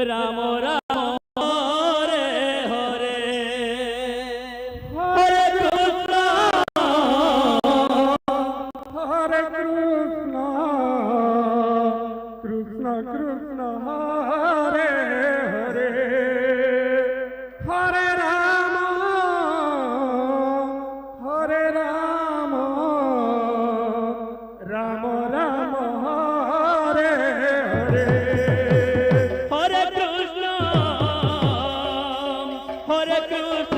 Ram Ram Hare Hare Hare Krishna Hare Krishna Krishna Krishna Hare Hare Hare Ram Ram Ram Hare Hare Hare Krishna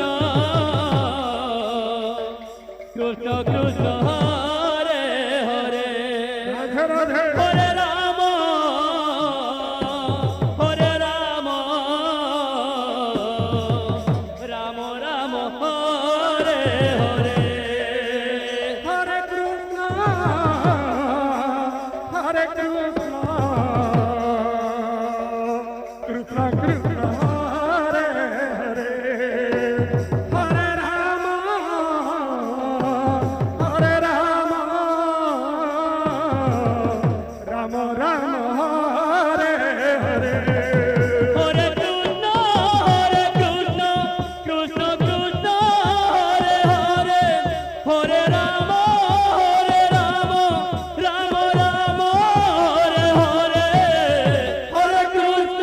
Krishna Krishna Hare Hare Radhe Radhe Hare Ram Ram Ram Hare Hare Hare Krishna Krishna Krishna Hare Hare Hare Ram Ram Ram Hare Hare Hare Krishna Krishna Krishna Hare Hare Hare Ram Ram Ram Hare Hare Hare Krishna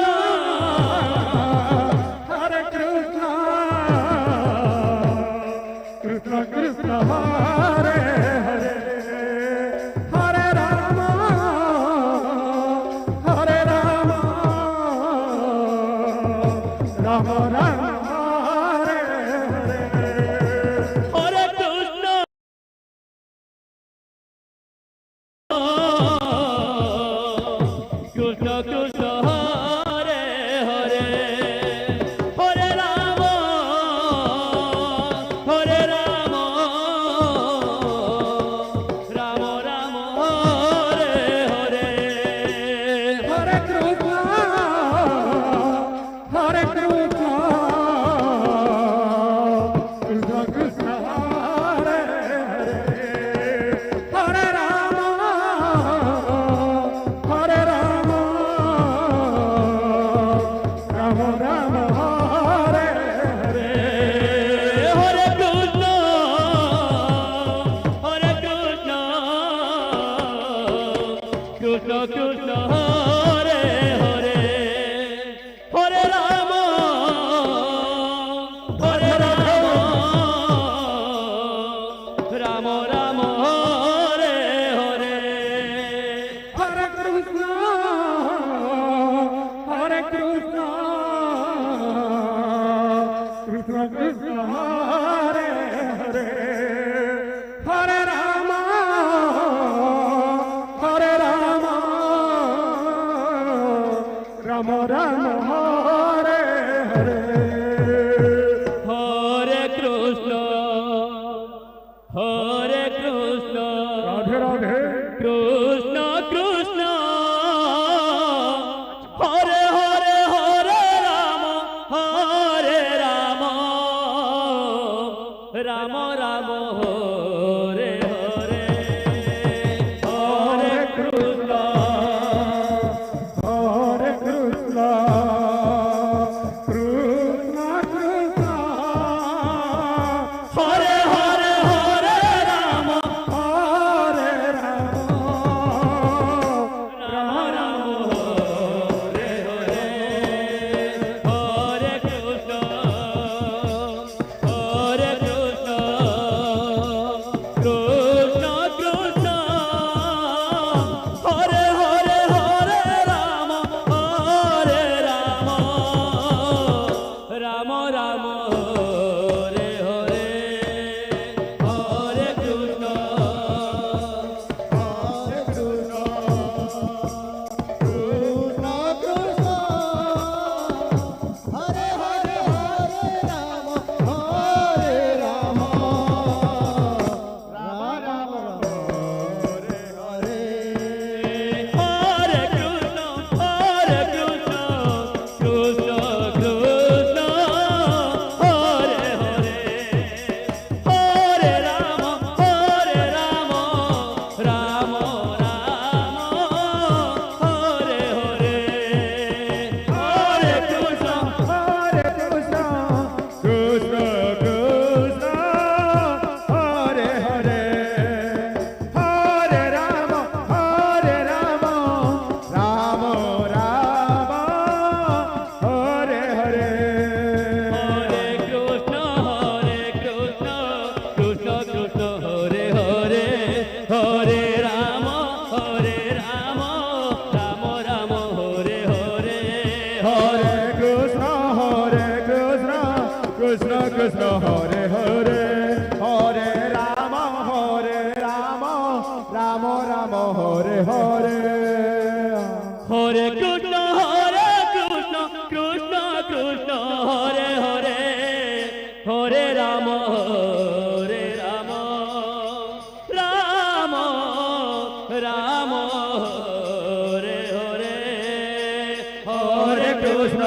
Krishna Krishna Hare Hare Hare Ram Ram Ram Hare Hare Hare Krishna Krishna Krishna Hare Hare Hare Ram Ram Ram Hare Hare Hare Krishna Krishna Krishna Hare Hare Hare Ram Ram Ram Hare Hare Hare Krishna Krishna Krishna Hare Hare Hare Ram Ram Ram Hare Hare Hare Krishna Krishna Krishna Hare Hare Hare Ram Ram Ram Hare Hare Hare Krishna Radhe Radhe Krishna Krishna Hare Hare Hare Ram Ram Ram Hare Hare Hare Krishna Hare Krishna Krishna Krishna Hare Hare Hare Ram Hare Ram Ram Ram Hare Hare Hare Krishna Krishna Krishna Hare Hare Hare Ram Ram Ram Hare Hare Hare Hare Hare Ram Ram Ram Hare Hare Hare Krishna Krishna Krishna Hare Hare Hare Ram Ram Ram Hare Hare Hare Krishna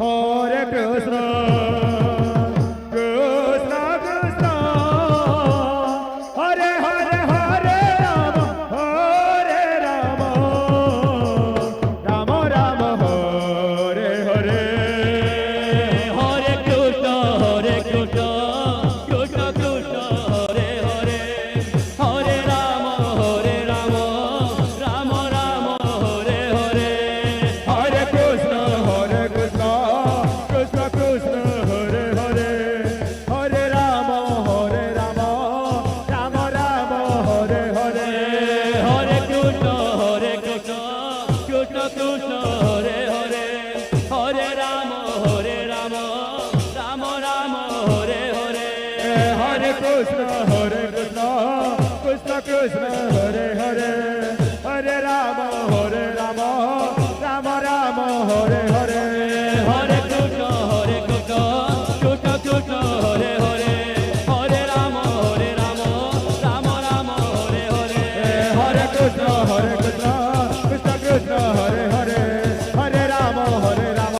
Hare Krishna Krishna Krishna Hare Hare Hare Ram Ram Ram Hare Hare Hare Krishna Krishna Krishna Hare Hare Hare Ram Ram Ram Hare Hare Hare Krishna Krishna Krishna Hare Hare Hare Ram Ram Ram Hare Hare Hare Krishna Krishna Krishna Hare Hare Hare Ram Ram Ram Hare Hare Hare Krishna Krishna Krishna Hare